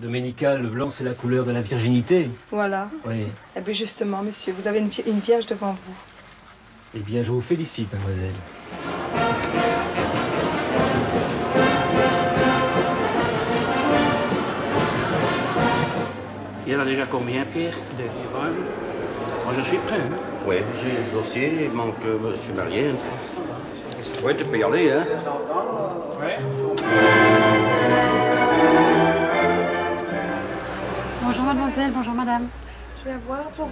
Doménica, le blanc, c'est la couleur de la virginité. Voilà. Oui. Eh bien justement, monsieur, vous avez une vierge devant vous. Eh bien, je vous félicite, mademoiselle. Il y en a déjà combien, Pierre? Moi, je suis prêt. Hein? Oui, j'ai le dossier, il manque monsieur Marié. Oui, tu peux y aller, hein? Ouais. Bonjour mademoiselle, bonjour madame. Je viens voir pour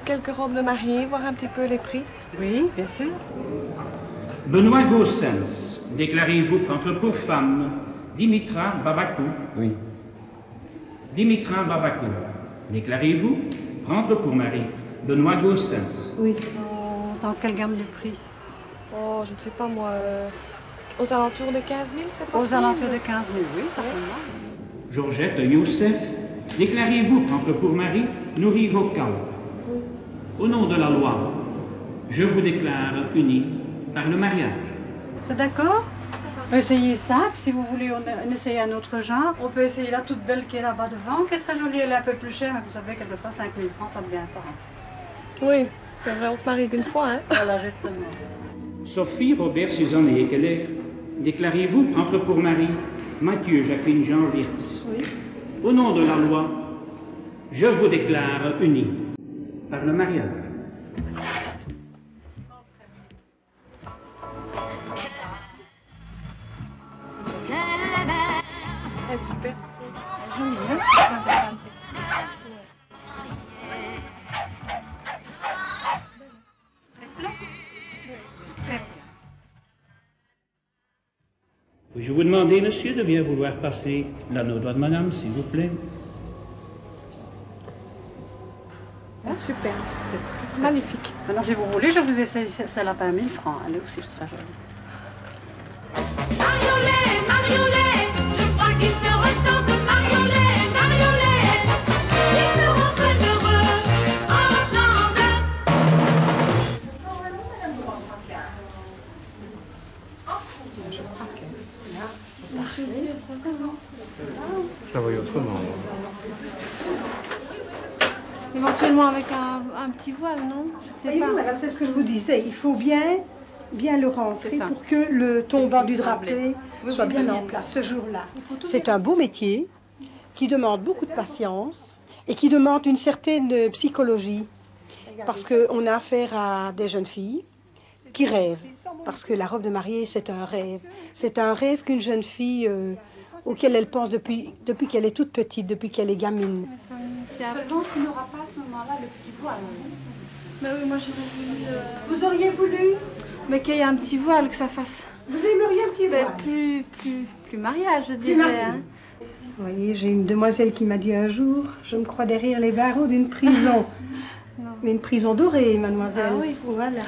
quelques robes de mariée, voir un petit peu les prix. Oui, bien sûr. Benoît Gossens, déclarez-vous prendre pour femme Dimitra Babakou? Oui. Dimitra Babakou, déclarez-vous prendre pour mari Benoît Gossens? Oui. Dans quelle gamme de prix? Oh, je ne sais pas moi, aux alentours de 15 000, c'est possible? Aux alentours de 15 000, oui, certainement. Georgette Youssef, déclarez-vous prendre pour mari Nouri Hokal? Au nom de la loi, je vous déclare unis par le mariage. C'est d'accord? On peut essayer ça, puis si vous voulez, on essaye un autre genre. On peut essayer la toute belle qui est là-bas devant, qui est très jolie, elle est un peu plus chère, mais vous savez, quelquefois, 5 000 francs, ça devient pas. Oui, c'est vrai, on se marie qu'une fois, hein? Voilà, justement. Sophie, Robert, Suzanne et Ekeler, déclarez-vous prendre pour mari Mathieu, Jacqueline, Jean, Wirtz? Oui. Au nom de la loi, je vous déclare unis par le mariage. Super. Puis-je vous demander, monsieur, de bien vouloir passer l'anneau doigt de madame, s'il vous plaît? Super. Magnifique. Maintenant, si vous voulez, je vous essaye celle à 20 000 francs. Elle est aussi très jolie. Mariolet, Mariolet, je crois qu'ils se ressemblent. Mariolet, Mariolet, ils seront très heureux ensemble. Je crois que là, Je la voyais autrement. Éventuellement avec un petit voile, non? Je sais Voyez-vous, pas. madame, c'est ce que je vous disais. Il faut bien le rentrer C'est ça. pour que le tombant du drapé Oui, soit oui, bien bien en place ce jour-là. tout C'est un beau métier qui demande beaucoup de patience et qui demande une certaine psychologie parce qu'on a affaire à des jeunes filles qui rêvent. Parce que la robe de mariée, c'est un rêve. C'est un rêve qu'une jeune fille auquel elle pense depuis qu'elle est toute petite, depuis qu'elle est gamine. Seulement qu'il n'aura pas à ce moment-là le petit voile. Mais oui, moi j'aurais voulu. Vous auriez voulu? Mais qu'il y ait un petit voile, que ça fasse. Vous aimeriez un petit Mais voile? plus mariage, je Plus dirais. mariée. Hein. Vous voyez, j'ai une demoiselle qui m'a dit un jour, je me crois derrière les barreaux d'une prison. Mais une prison dorée, mademoiselle. Ah oui. Voilà.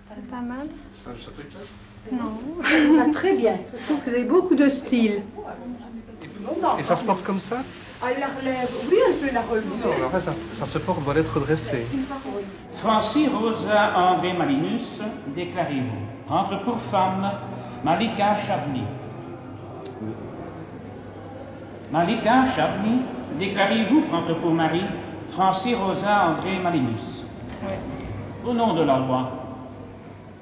C'est pas mal. Ça te plaît? Non. Ça va très bien. Je trouve que vous avez beaucoup de style. Et ça se porte comme ça? Ah, elle la relève. Oui, elle peut la relever. Non, mais en fait, ça se porte doit être dressé. Francis Rosa André Malinus, déclarez-vous prendre pour femme Malika Chabny? Malika Chabny, déclarez-vous prendre pour mari Francis Rosa André Malinus? Oui. Au nom de la loi,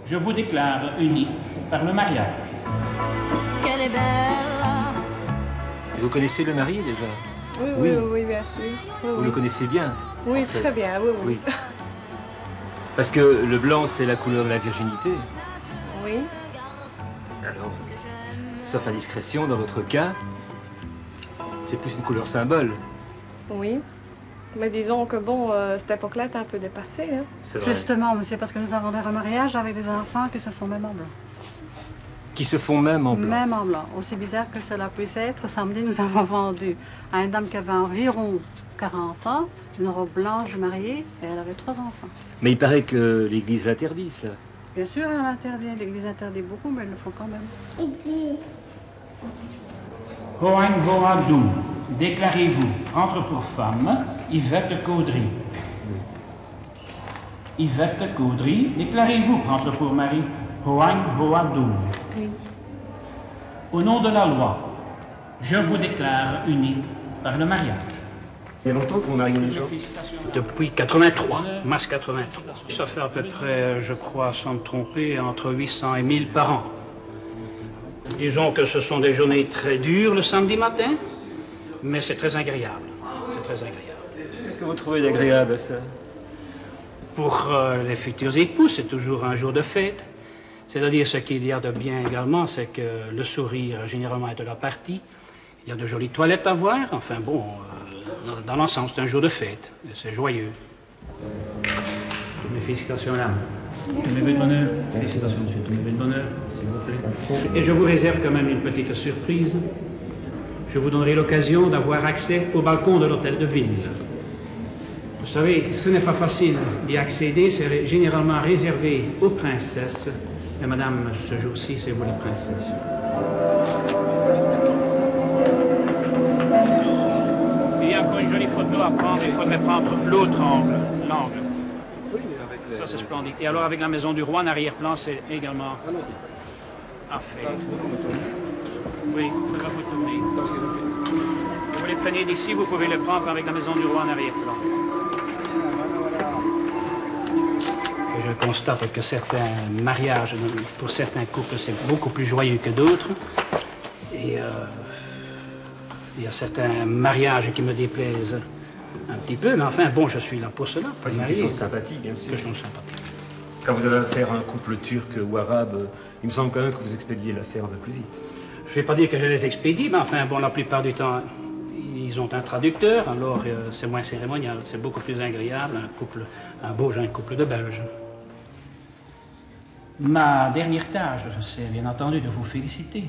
je vous déclare unis par le mariage. Qu'elle est belle. Et vous connaissez le marié déjà? Oui, bien sûr. Oui, Vous le connaissez bien? Oui, en fait. très bien, oui. Oui. Parce que le blanc, c'est la couleur de la virginité. Oui. Alors, sauf indiscrétion, dans votre cas, c'est plus une couleur symbole. Oui. Mais disons que bon, cette époque-là est un peu dépassée. Hein. C'est vrai. Justement, monsieur, parce que nous avons des remariages avec des enfants qui se font même en blanc. Qui se font même en blanc. Même en blanc. Aussi bizarre que cela puisse être, samedi, nous avons vendu à une dame qui avait environ 40 ans une robe blanche mariée et elle avait 3 enfants. Mais il paraît que l'Église l'interdit, ça. Bien sûr, elle interdit, l'Église interdit beaucoup, mais ils le font quand même. Hoang Boadou, déclarez-vous prendre pour femme Yvette Caudry? Yvette Caudry, déclarez-vous prendre pour mari Hoang Boadou? Oui. Au nom de la loi, je vous déclare unis par le mariage. Il y a longtemps que vous mariez les gens? Depuis 83, mars 83. Ça fait à peu près, je crois, sans me tromper, entre 800 et 1000 par an. Disons que ce sont des journées très dures le samedi matin, mais c'est très agréable. C'est très agréable. Qu'est-ce que vous trouvez d'agréable à ça? Pour les futurs époux, c'est toujours un jour de fête. C'est-à-dire, ce qu'il y a de bien également, c'est que le sourire généralement est de la partie. Il y a de jolies toilettes à voir. Enfin bon, dans l'ensemble, c'est un jour de fête. C'est joyeux. Mes félicitations, madame. Tous mes vœux de bonheur. Félicitations, monsieur. Tous mes vœux de bonheur, s'il vous plaît. Et je vous réserve quand même une petite surprise. Je vous donnerai l'occasion d'avoir accès au balcon de l'hôtel de ville. Vous savez, ce n'est pas facile d'y accéder. C'est généralement réservé aux princesses. Mais madame, ce jour-ci, c'est vous les princesses. Il y a encore une jolie photo à prendre. Il faudrait prendre l'autre angle, l'angle. Ça, c'est splendide. Et alors, avec la maison du roi en arrière-plan, c'est également à faire. Oui, il faudra vous tourner. Vous les prenez d'ici, vous pouvez les prendre avec la maison du roi en arrière-plan. Et je constate que certains mariages, pour certains couples, c'est beaucoup plus joyeux que d'autres. Et il y a certains mariages qui me déplaisent un petit peu, mais enfin, bon, je suis là pour cela. C'est une question de sympathie, bien sûr. Question de sympathie. Quand vous avez affaire à un couple turc ou arabe, il me semble quand même que vous expédiez l'affaire un peu plus vite. Je ne vais pas dire que je les expédie, mais enfin, bon, la plupart du temps, ils ont un traducteur, alors c'est moins cérémonial, c'est beaucoup plus agréable, un beau jeune couple de Belges. Ma dernière tâche, c'est bien entendu de vous féliciter,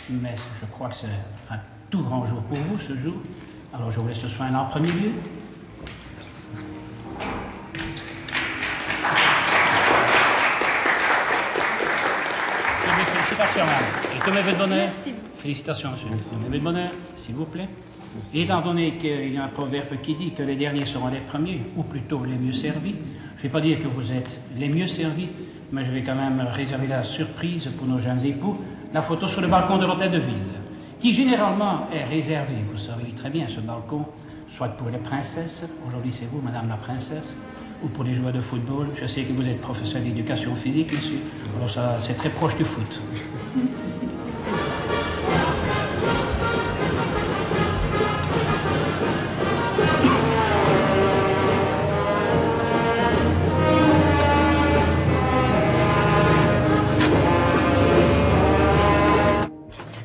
mais je crois que c'est un tout grand jour pour vous, ce jour. Alors je vous laisse ce soin-là en premier lieu. Félicitations, madame. Et tous mes vœux de bonheur. Merci. Félicitations, monsieur. Mes vœux de bonheur, s'il vous plaît. Et étant donné qu'il y a un proverbe qui dit que les derniers seront les premiers, ou plutôt les mieux servis, je ne vais pas dire que vous êtes les mieux servis, mais je vais quand même réserver la surprise pour nos jeunes époux, la photo sur le balcon de l'hôtel de ville, qui généralement est réservé, vous savez très bien, ce balcon, soit pour les princesses, aujourd'hui c'est vous, madame la princesse, ou pour les joueurs de football. Je sais que vous êtes professeur d'éducation physique, monsieur, alors ça, c'est très proche du foot.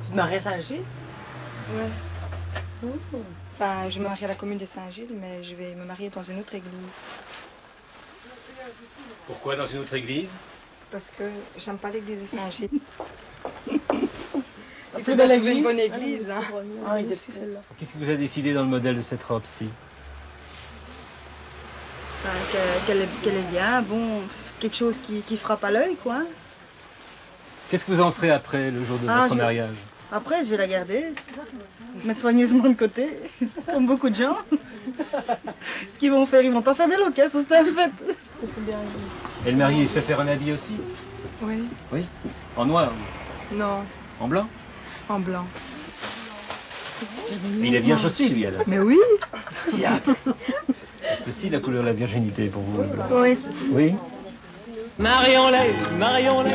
Vous mariez à Saint-Gilles? Ouais. Enfin, je me marie à la commune de Saint-Gilles, mais je vais me marier dans une autre église. Pourquoi dans une autre église? Parce que j'aime pas l'église de Saint-Gilles. La plus belle église? Une bonne église. Hein. Ah, il était celle-là. Qu'est-ce qui vous a décidé dans le modèle de cette robe-ci? Enfin, qu'elle est bien, bon, quelque chose qui frappe à l'œil, quoi. Qu'est-ce que vous en ferez après, le jour de votre mariage? Après, je vais la garder, mettre soigneusement de côté, comme beaucoup de gens. Ce qu'ils vont faire, ils vont pas faire des loquets, ça c'est un fait. Et le marié, il se fait faire un habit aussi? Oui. Oui? En noir? Non, En blanc? en blanc. Et il est bien chaussé, lui, alors? Mais oui. C'est aussi la couleur de la virginité pour vous, le blanc? Oui. Oui? Marions-les, marions-les,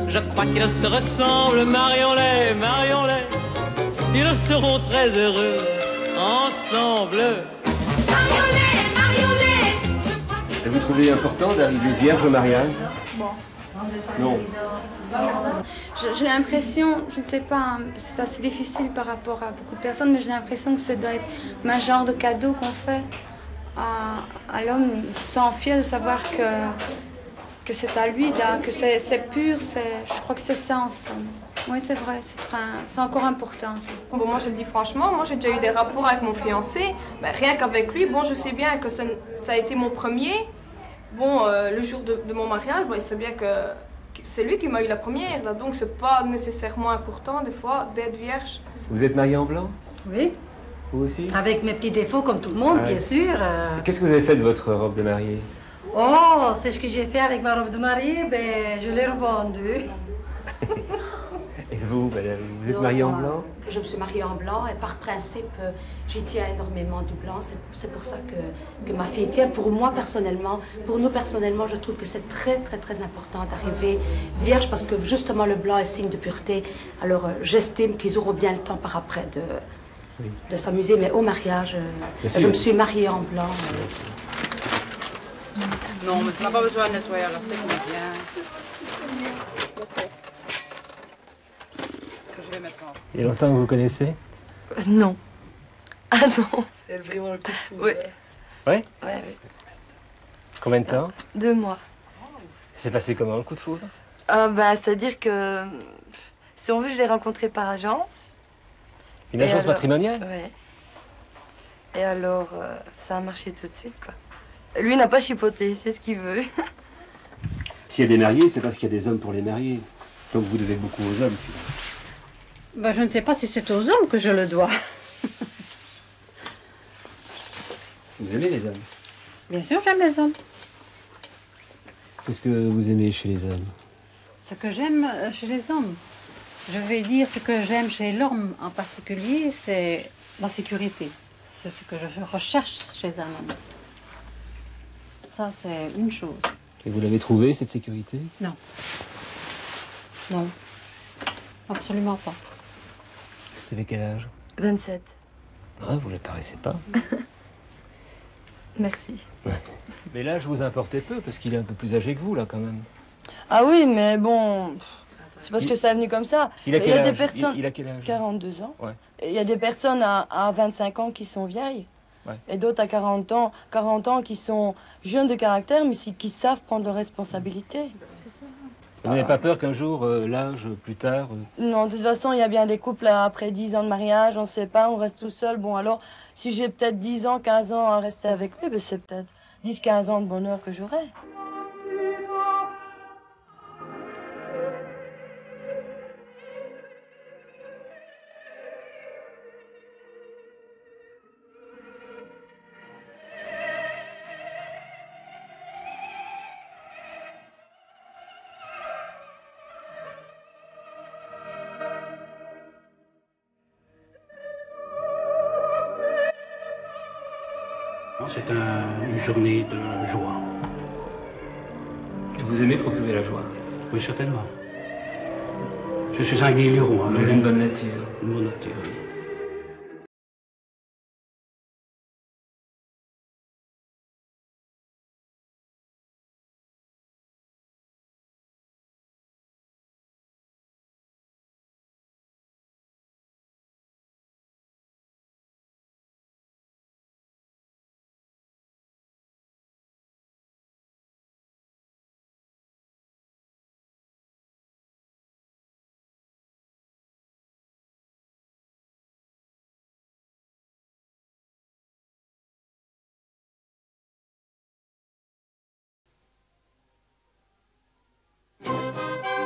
je crois qu'ils se ressemblent, marions-les, marions-les, ils seront très heureux ensemble. Marions-les, marions-les, je crois Et vous trouvez important d'arriver vierge au mariage? Non. J'ai l'impression, je ne sais pas, hein, c'est assez difficile par rapport à beaucoup de personnes, mais j'ai l'impression que ça doit être un genre de cadeau qu'on fait à l'homme. Il se sent fier de savoir que c'est à lui, là, que c'est pur, je crois que c'est ça en somme. Oui, c'est vrai, c'est encore important. Ça. Bon, moi je le dis franchement, moi j'ai déjà eu des rapports avec mon fiancé, mais rien qu'avec lui, bon je sais bien que ça a été mon premier. Bon, le jour de mon mariage, bon, il sait bien que c'est lui qui m'a eu la première, là, donc c'est pas nécessairement important des fois d'être vierge. Vous êtes mariée en blanc? Oui. Vous aussi? Avec mes petits défauts comme tout le monde, bien sûr. Qu'est-ce que vous avez fait de votre robe de mariée? Oh, c'est ce que j'ai fait avec ma robe de mariée, ben je l'ai revendue. Et vous, madame, vous êtes Donc, mariée en moi, blanc? Je me suis mariée en blanc et par principe, j'y tiens énormément du blanc. C'est pour ça que ma fille tient. Pour moi personnellement, pour nous personnellement, je trouve que c'est très très très important d'arriver vierge parce que justement le blanc est signe de pureté. Alors j'estime qu'ils auront bien le temps par après de s'amuser. Mais au mariage, je me suis mariée en blanc. Non, mais ça n'a pas besoin de nettoyer, alors c'est bien. Je vais mettre en... Il y a longtemps que vous vous connaissez? Non. Ah non. C'est vraiment le coup de foudre. Oui. Ouais? Ouais, oui. Combien de temps? 2 mois. Ça s'est passé comment, le coup de foudre? C'est-à-dire que, si on veut, je l'ai rencontré par agence. Une agence matrimoniale? Ouais. Et alors, ça a marché tout de suite, quoi. Lui n'a pas chipoté, c'est ce qu'il veut. S'il y a des mariés, c'est parce qu'il y a des hommes pour les marier. Donc vous devez beaucoup aux hommes, finalement. Je ne sais pas si c'est aux hommes que je le dois. Vous aimez les hommes? Bien sûr, j'aime les hommes. Qu'est-ce que vous aimez chez les hommes? Ce que j'aime chez les hommes, je vais dire ce que j'aime chez l'homme en particulier, c'est la sécurité. C'est ce que je recherche chez un homme. Ça, c'est une chose. Et vous l'avez trouvé, cette sécurité? Non. Non. Absolument pas. Vous avez quel âge? 27. Ah, vous ne paraissez pas. Merci. Mais l'âge vous importait peu, parce qu'il est un peu plus âgé que vous, là, quand même. Ah oui, mais bon, c'est parce que ça est venu comme ça. Il a quel âge? Des personnes... Il a quel âge? 42 ans. Ouais. Il y a des personnes à 25 ans qui sont vieilles. Ouais. Et d'autres à 40 ans qui sont jeunes de caractère, mais qui savent prendre leurs responsabilités. Vous n'avez pas peur qu'un jour, l'âge, plus tard... Non, de toute façon, il y a bien des couples après 10 ans de mariage, on ne sait pas, on reste tout seul. Bon, alors, si j'ai peut-être 10 ans, 15 ans à rester avec lui, ben c'est peut-être 10-15 ans de bonheur que j'aurai. C'est une journée de joie. Et vous aimez procurer la joie? Oui, certainement. Je suis un guéluron. Vous avez une bonne nature. Une bonne nature, oui.